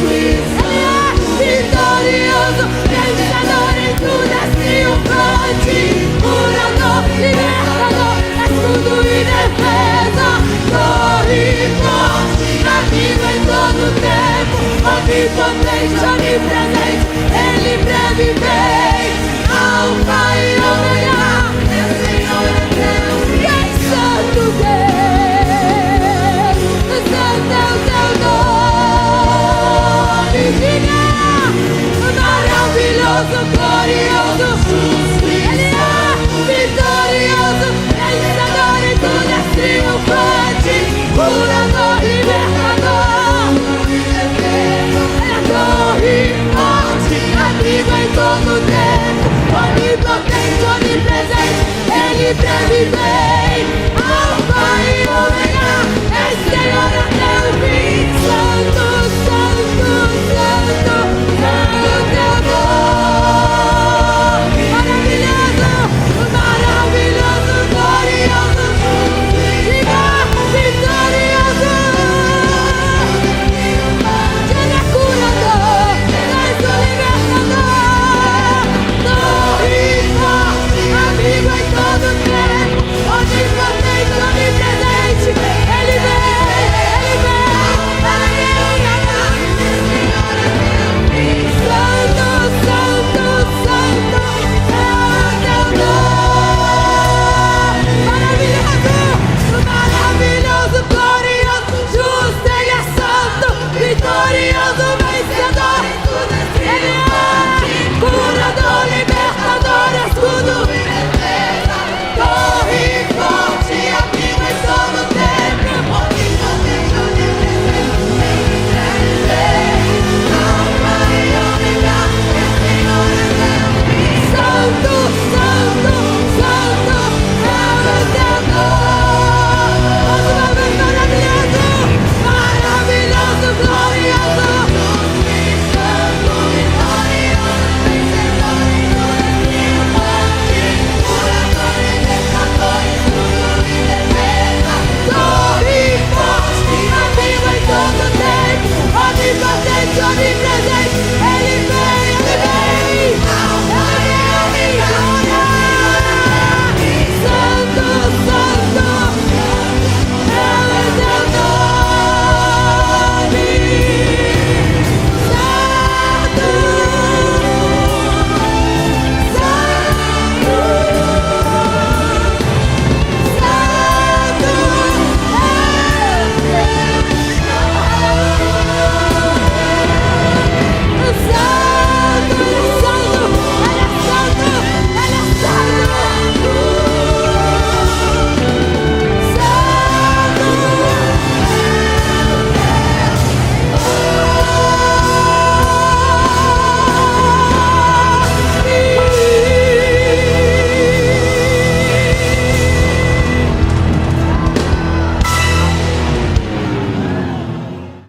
Ele é vitorioso, vencedor em tudo, és triunfante, curador, libertador, escudo e defesa, torre forte, amigo em todo tempo, onipotente, onipresente, Ele breve vem.